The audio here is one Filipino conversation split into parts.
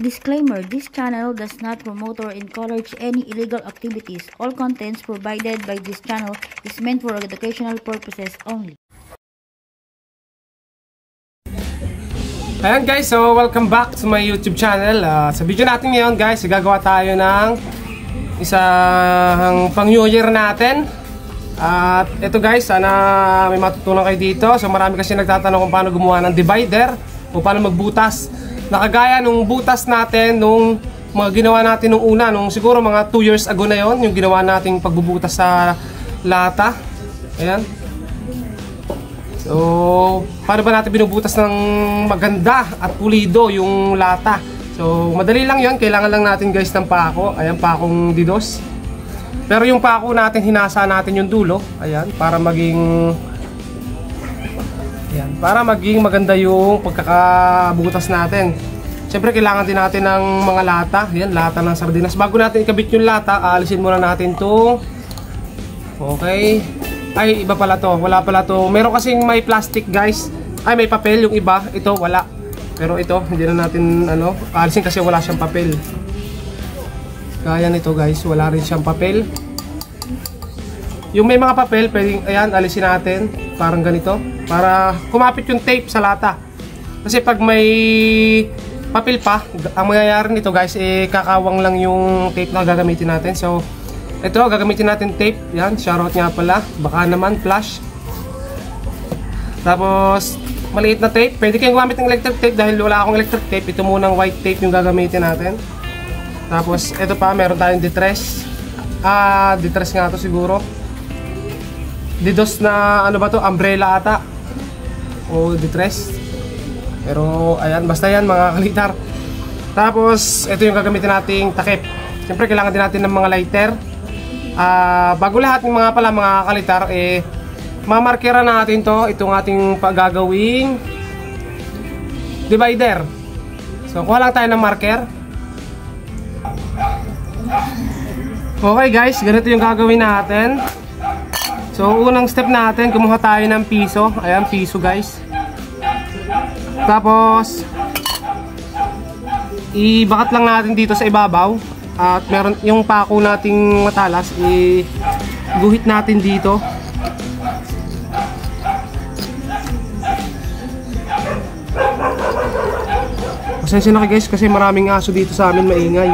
Disclaimer: this channel does not promote or encourage any illegal activities. All contents provided by this channel is meant for educational purposes only. Ayan guys, so welcome back to my YouTube channel. Sa video natin ngayon guys, gagawa tayo ng isang pang New Year natin. At ito guys, sana may matutunan kayo dito. So marami kasi nagtatanong kung paano gumawa ng divider o paano magbutas. Nakagaya nung butas natin nung mga ginawa natin nung una, nung siguro mga 2 years ago na yon, yung ginawa nating pagbubutas sa lata. Ayan. So paano ba natin binubutas ng maganda at pulido yung lata? So madali lang yon, kailangan lang natin guys ng pako. Ayan, pakong didos. Pero yung pako natin, hinasa natin yung dulo. Ayan, para maging maganda yung pagkakabutas natin. Siyempre kailangan din natin ng mga lata. Ayan, lata ng sardinas. Bago natin ikabit yung lata, aalisin muna natin to. Okay. Ay, iba pala to. Wala pala to. Meron kasing may plastic guys. Ay, may papel. Yung iba, ito wala. Pero ito, hindi na natin aalisin kasi wala siyang papel. Kaya nito guys, wala rin siyang papel. Yung may mga papel, pwedeng, ayan, alisin natin. Parang ganito. Para kumapit yung tape sa lata. Kasi pag may papel pa, ang mangyayari nito guys, kakawang lang yung tape na gagamitin natin. So, ito, gagamitin natin tape. Yan, shoutout nga pala. Baka naman, flash. Tapos, maliit na tape. Pwede kayong gumamit ng electric tape dahil wala akong electric tape. Ito munang white tape yung gagamitin natin. Tapos, ito pa, meron tayong detress. Detress nga to siguro. Didos na, ano ba to? Umbrella ata. O detress. Pero, ayan, basta yan mga kalitar. Tapos, ito yung gagamitin nating takip. Siyempre, kailangan din natin ng mga lighter. Bago lahat ng mga kalitar, mamarkera natin to. Itong ating paggagawing divider. So, kuha lang tayo ng marker. Okay guys, ganito yung gagawin natin. So, unang step natin, kumuha tayo ng piso. Ayan, piso guys. Tapos, ibakat lang natin dito sa ibabaw. At meron yung pako nating matalas, guhit natin dito. Pasensya na guys kasi maraming aso dito sa amin, maingay.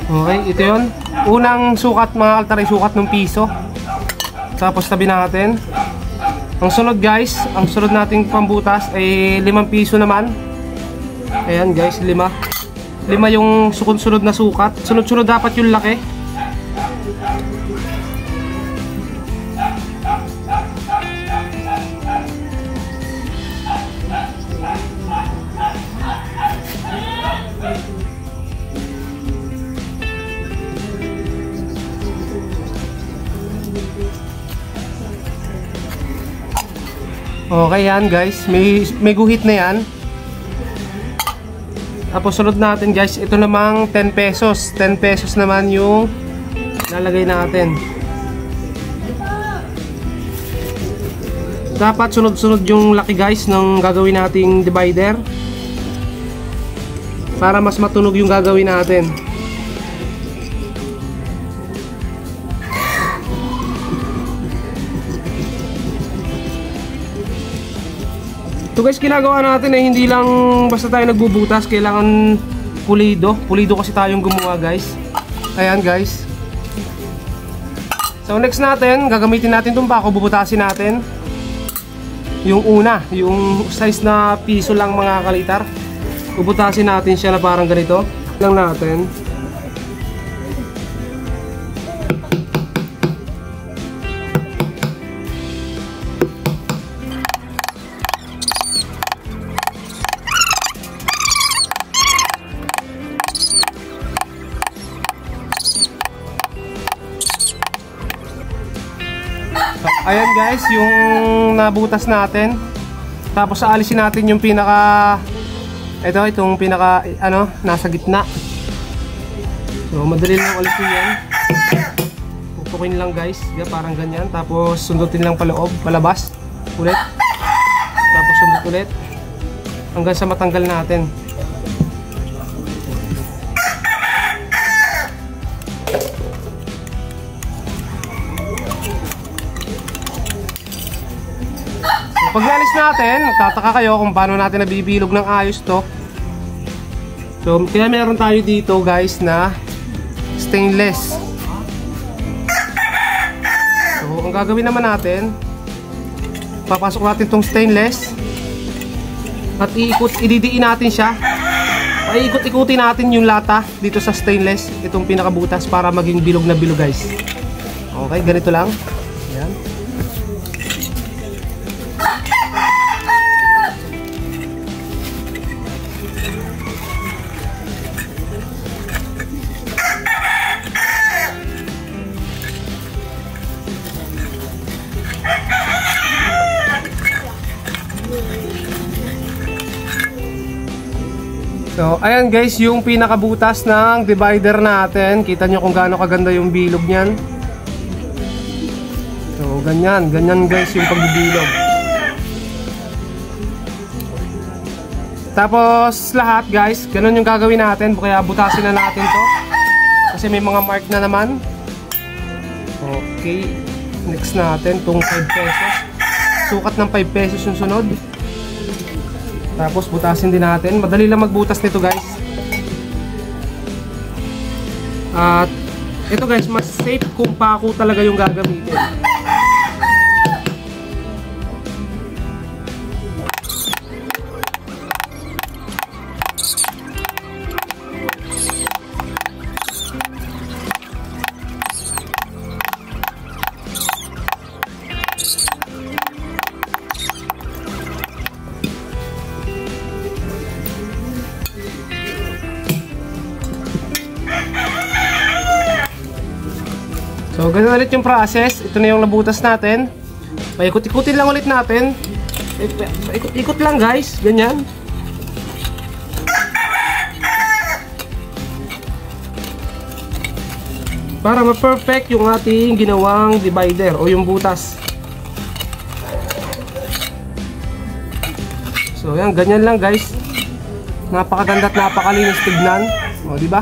Okay, ito yun. Unang sukat mga altar, sukat ng piso. Tapos tabi natin. Ang sunod guys, ang sunod nating pambutas ay 5 piso naman. Ayan guys, 5 yung sunod na sukat. Sunod-sunod dapat yung laki. Okay yan guys, may guhit na yan. Tapos sunod natin guys, ito namang 10 pesos. 10 pesos naman yung lalagay natin. Dapat sunod-sunod yung laki guys ng gagawin nating divider. Para mas matunog yung gagawin natin. So guys, ginagawa natin ay hindi lang basta tayo nagbubutas, kailangan pulido. Pulido kasi tayong gumawa guys. Ayan guys. So next natin, gagamitin natin itong pako, bubutasin natin. Yung una, yung size na piso lang mga kalitar. Bubutasin natin siya na parang ganito. Lang natin. Ayan guys, yung nabutas natin. Tapos aalisin natin yung pinaka itong pinaka nasa gitna. So madali lang ulit yan. Pupukin lang guys, parang ganyan. Tapos sundutin lang paloob, palabas ulit. Tapos sundot ulit hanggang sa matanggal natin. So, pag nalis natin, magtataka kayo kung paano natin nabibilog ng ayos to. So, kaya meron tayo dito guys na stainless. So, ang gagawin naman natin, papasok natin tong stainless at ididiin natin siya. Paikot-ikutin natin yung lata dito sa stainless, itong pinakabutas, para maging bilog na bilog guys. Okay, ganito lang. Ayan. So, ayan guys, yung pinakabutas ng divider natin. Kita nyo kung gaano kaganda yung bilog niyan. So, ganyan guys yung pagbibilog. Tapos, lahat guys, ganun yung gagawin natin. Kaya butasin na natin to. Kasi may mga mark na naman. Okay, next natin itong 5 pesos. Sukat ng 5 pesos yung sunod. Tapos butasin din natin. Madali lang magbutas nito guys. At ito guys, mas safe kung pako talaga yung gagamitin. So, ganun ulit yung process. Ito na yung nabutas natin. Paikot-ikutin lang ulit natin. Ikot lang guys, ganyan. Para ma-perfect yung ating ginawang divider o yung butas. So, yan, ganyan lang guys. Napakaganda at napakalinis tignan. O, di ba?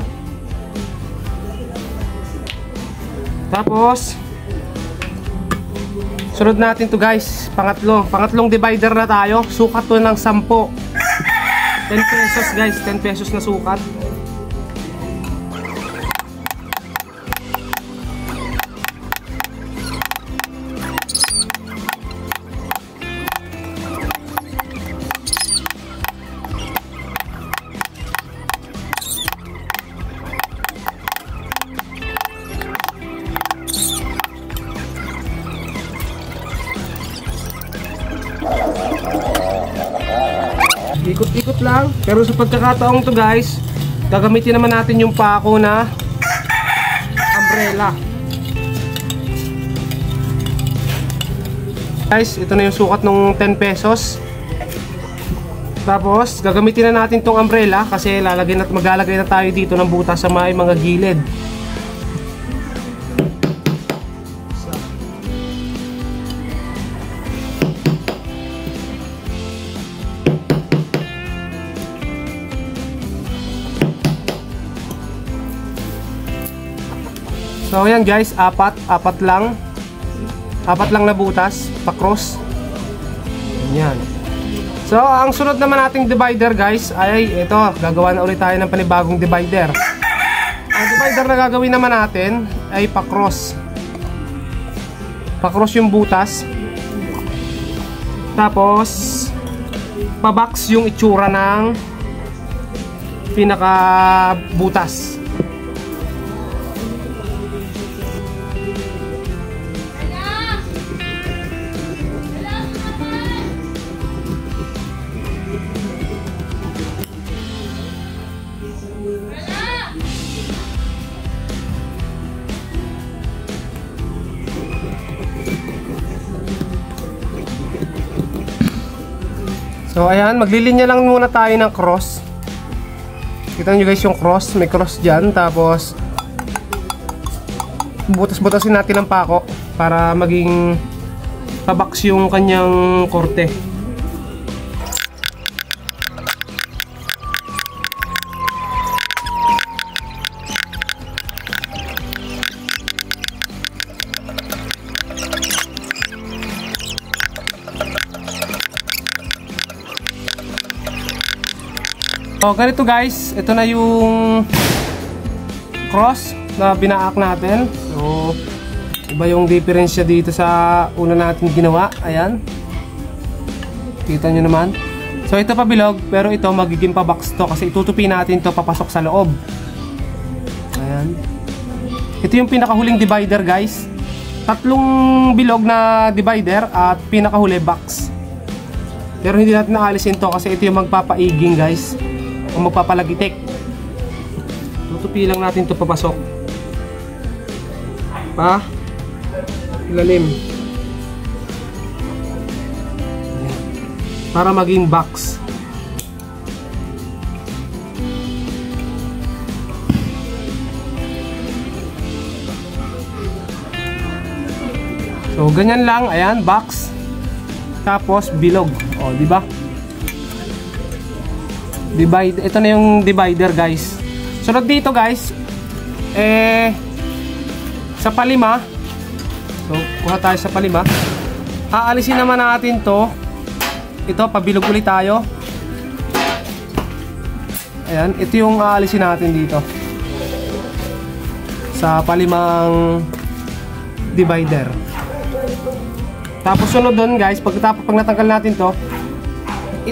Tapos sunod natin to guys, pangatlong divider na tayo. Sukat to ng 10. 10 pesos guys, 10 pesos na sukat. Ikot-ikot lang. Pero sa pagkakataong to guys, gagamitin naman natin yung pako na umbrella. Guys, ito na yung sukat ng 10 pesos. Tapos gagamitin na natin tong umbrella kasi maglalagay na tayo dito ng butas sa may mga gilid. So ayan guys, apat lang na butas pa-cross. Yan. So ang sunod naman nating divider guys ay ito, gagawa na ulit tayo ng panibagong divider. Ang divider na gagawin naman natin ay pa-cross. Pa-cross yung butas. Tapos pa-box yung itsura ng pinaka butas. So ayan, maglilinya lang muna tayo ng cross. Kita nyo guys yung cross, may cross dyan. Tapos butas-butasin natin ng pako para maging pabaks yung kanyang korte. So ganito guys, ito na yung cross na binaak natin. So iba yung diferensya dito sa una natin ginawa. Ayan, kita nyo naman. So ito pa bilog, pero ito magiging pa-box to kasi itutupi natin to papasok sa loob. Ayan, ito yung pinakahuling divider guys. Tatlong bilog na divider at pinakahuli box. Pero hindi natin naalisin to kasi ito yung magpapaiging guys, o magpapalagitik. Tutupi lang natin to papasok pa ilalim para maging box. So ganyan lang, ayan, box tapos bilog. O, di ba? Divide, ito na yung divider guys. Sunod dito guys, sa palima. So kuha tayo sa palima. Aalisin naman natin to. Ito, pabilog ulit tayo. Ayan, ito yung aalisin natin dito sa palimang divider. Tapos sunod doon guys, pag natanggal natin to,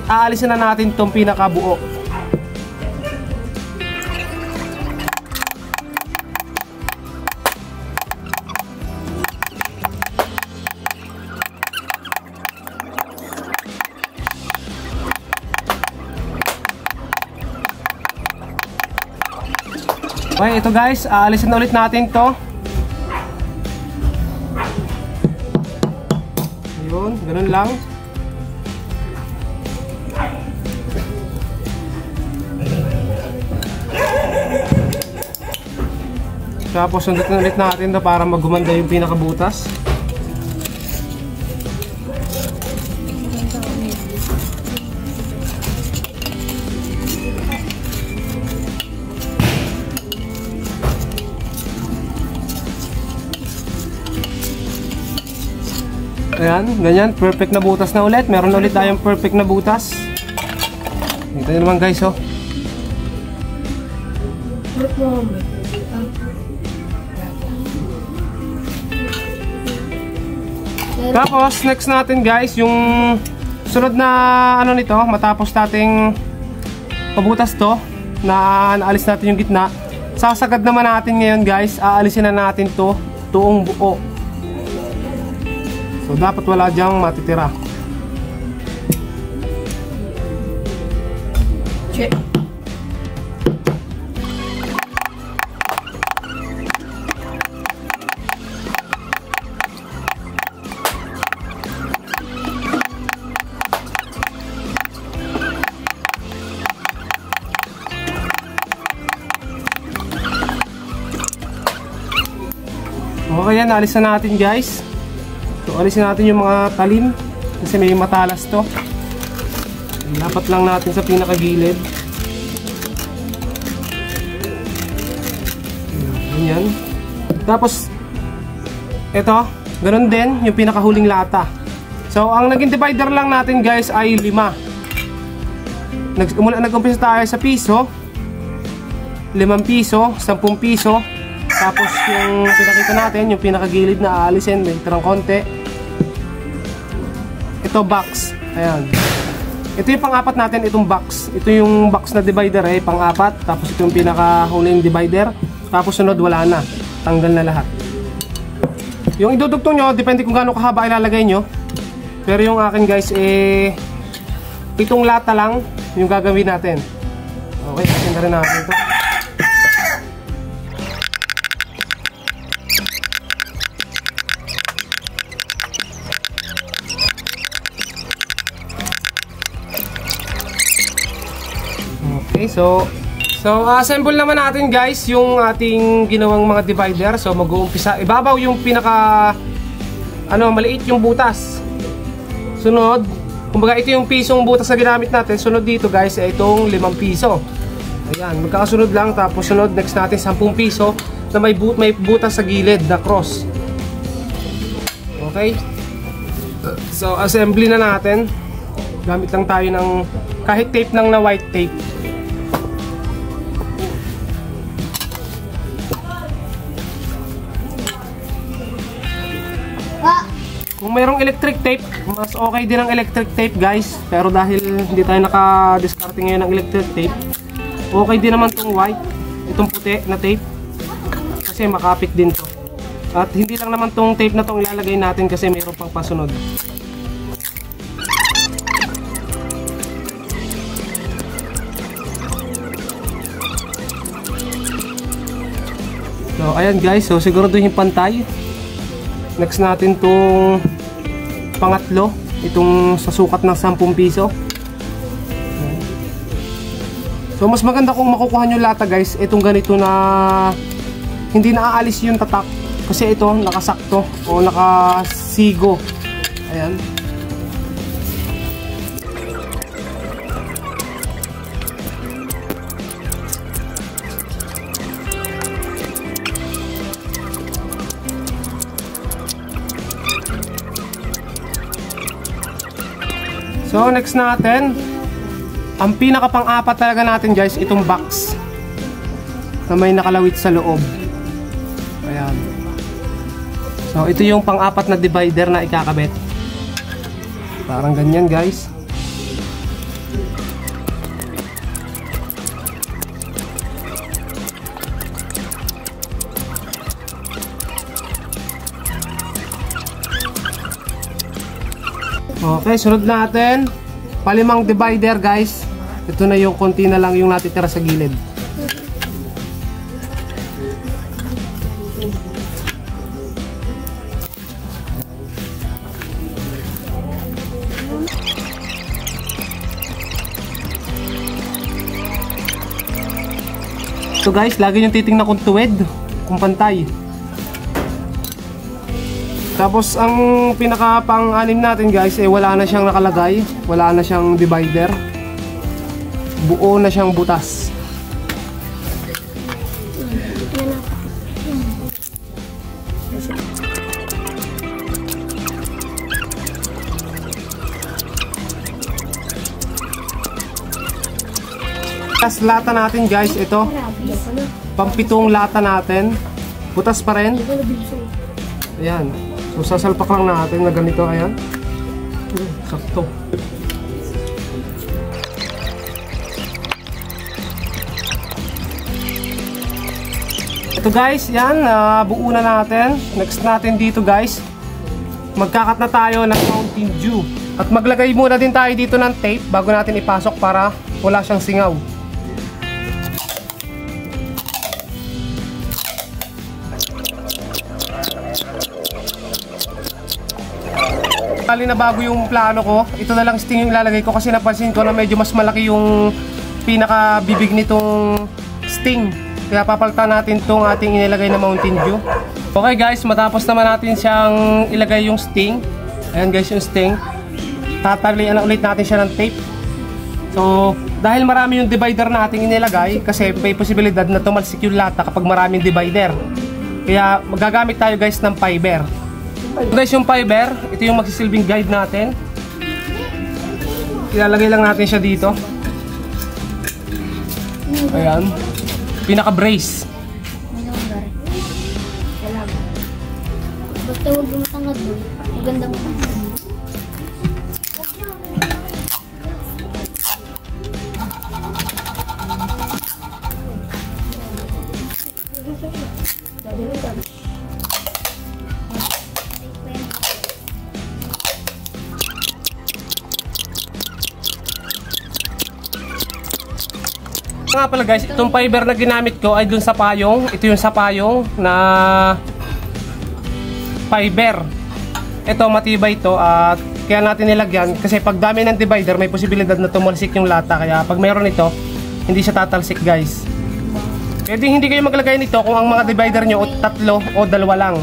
aalisin na natin tong pinakabuo. Okay, ito guys, aalisin na ulit natin to. Ayun, ganun lang. Tapos sundutin ulit natin to para magumanda yung pinakabutas. Ayan, ganyan, perfect na butas na ulit. Meron na ulit tayong perfect na butas. Ito nyo naman guys, oh. Tapos next natin guys, yung sunod na ano nito, matapos nating pabutas to, na naalis natin yung gitna, sasagad naman natin ngayon guys. Aalisin na natin to, tuong buo. So dapat wala dyang matitira. Check. Okay yan, alis na natin guys. So alisin natin yung mga talim kasi may matalas to. Dapat lang natin sa pinakagilid. Ganyan. Tapos ito, ganun din yung pinakahuling lata. So ang naging divider lang natin guys ay 5. Nag-umpisa tayo sa piso, 5 piso, 10 piso. Tapos yung pinakita natin, yung pinakagilid na aalisin, may tirang konti. Ito box. Ayan. Ito yung pang-apat natin, itong box. Ito yung box na divider pang-apat. Tapos ito yung pinakahuling divider. Tapos sunod wala na. Tanggal na lahat. Yung idudugtong nyo, depende kung gaano kahaba ilalagay nyo. Pero yung akin guys, 7 lata lang yung gagawin natin. Okay, kasi na rin natin ito. Okay, so So, assemble naman natin guys yung ating ginawang mga divider. So, mag-uumpisa. Ibabaw yung pinaka maliit yung butas. Sunod, kumbaga ito yung pisong butas na ginamit natin. Sunod dito guys ay itong 5 piso. Ayan, magkakasunod lang. Tapos sunod, next natin 10 piso na may butas sa gilid na cross. Okay? So, assembly na natin. Gamit lang tayo ng kahit tape lang na white tape. Kung mayroong electric tape, mas okay din ang electric tape guys. Pero dahil hindi tayo naka-discarte ngayon ng electric tape, okay din naman itong white, itong puti na tape. Kasi makapit din to. At hindi lang naman itong tape na itong ilalagay natin kasi mayroon pang pasunod. So ayan guys, so siguraduhin pantay. Next natin itong pangatlo, itong sa sukat ng 10 piso. So mas maganda kung makukuha nyo lata guys, itong ganito na hindi naaalis yung tatak. Kasi ito nakasakto o nakasigo. Ayan. So next natin, ang pinaka pang-apat talaga natin guys, itong box na may nakalawit sa loob. Ayan. So ito yung pang-apat na divider na ikakabit. Parang ganyan guys. Okay, sunod natin. Palimang divider guys. Ito na yung konti na lang yung natitira sa gilid. So guys, lagi yung titingnan kung tuwid, kung pantay. Tapos ang pinaka pang-anim natin guys, wala na siyang nakalagay, wala na siyang divider. Buo na siyang butas. Tapos lata natin guys, ito. Pampitong lata natin. Butas pa rin. Ayan. So sasalpak lang natin na ganito, ayan. Sakto. Ito guys, yan, buo na natin. Next natin dito guys, magkakat na tayo ng Mountain Dew. At maglagay muna din tayo dito ng tape bago natin ipasok para wala siyang singaw. Kali na bago yung plano ko, ito na lang sting yung ilalagay ko kasi napansin ko na medyo mas malaki yung pinaka bibig nitong sting. Kaya papalitan natin itong ating inilagay na Mountain Dew. Okay guys, matapos naman natin siyang ilagay yung sting. Ayan guys yung sting. Tatalian na ulit natin siya ng tape. So, dahil marami yung divider na ating inilagay, kasi may posibilidad na tumalsik yung lata kapag maraming divider. Kaya magagamit tayo guys ng fiber. So guys, yung fiber, ito yung magsisilbing guide natin. Ilalagay lang natin siya dito. Ayan. Pinaka-brace. Basta huwag yung matangad doon. Maganda mo. Nga pala guys, itong fiber na ginamit ko ay dun sa payong. Ito yung sa payong na fiber. Ito matibay ito at kaya natin nilagyan kasi pag dami ng divider may posibilidad na tumalsik yung lata. Kaya pag mayroon ito, hindi siya tatalsik guys. Pwede hindi kayo maglagay nito kung ang mga divider nyo o 3 o 2 lang.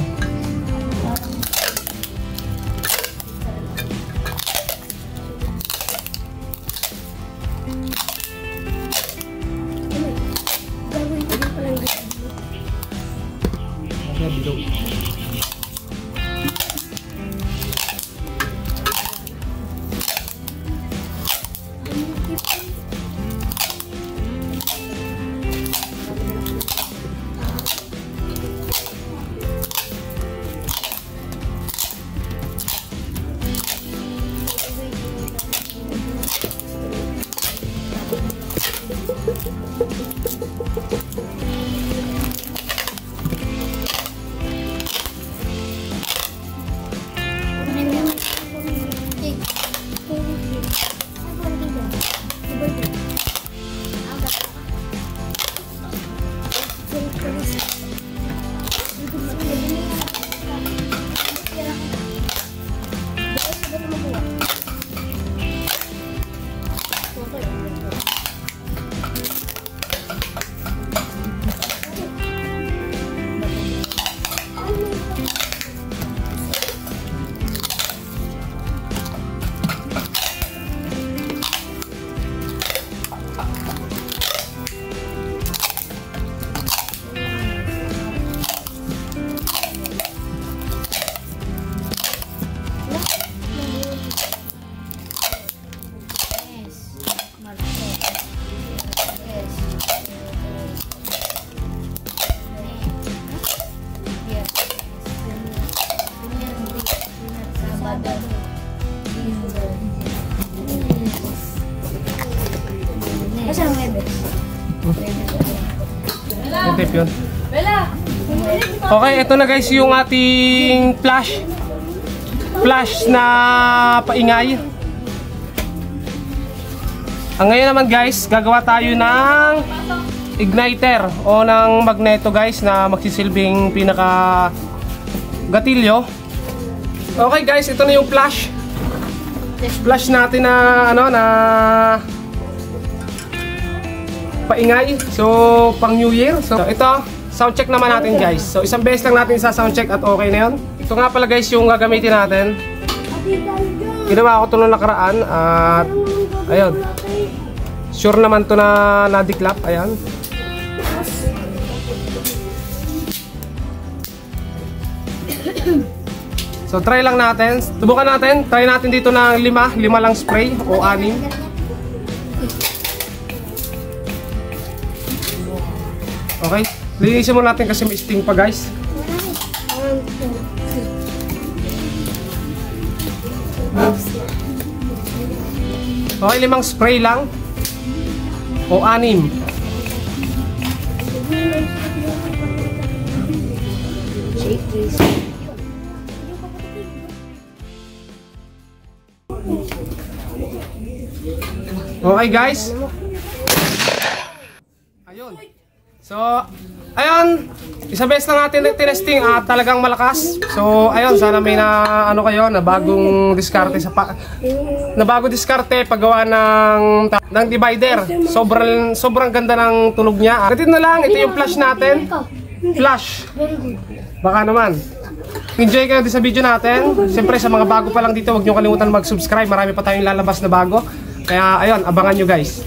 Kasi ang webes. Yung tape yun. Okay, ito na guys yung ating flash na paingay. Ang ngayon naman guys, gagawa tayo ng igniter o ng magneto guys na magsisilbing pinaka gatilyo. Okay guys, ito na yung flash natin na ano na paingay. So pang New Year. So ito, sound check naman natin guys. So isang beses lang natin sa sound check at okay na yun. Ito nga pala guys yung gagamitin natin. Ginawa ko ito nung nakaraan at ayun. Sure naman to na nadiklap. Ayan. So try lang natin. Subukan natin. Try natin dito ng 5 lang spray o 6. Okay. Linisin mo natin kasi may sting pa guys. Okay, 5 spray lang o 6. Shake please. Okay guys. Ayun. So, ayun. Isa beses lang natin tinesting at talagang malakas. So, ayun, sana may na ano kayo na bagong diskarte sa diskarte paggawa ng divider. Sobrang ganda ng tunog niya. Ganito na lang, ito yung flash natin. Flash. Baka naman. Enjoy kayo din sa video natin. Siyempre sa mga bago pa lang dito, huwag niyo kalimutan mag-subscribe. Marami pa tayong lalabas na bago. Kaya ayun, abangan nyo guys.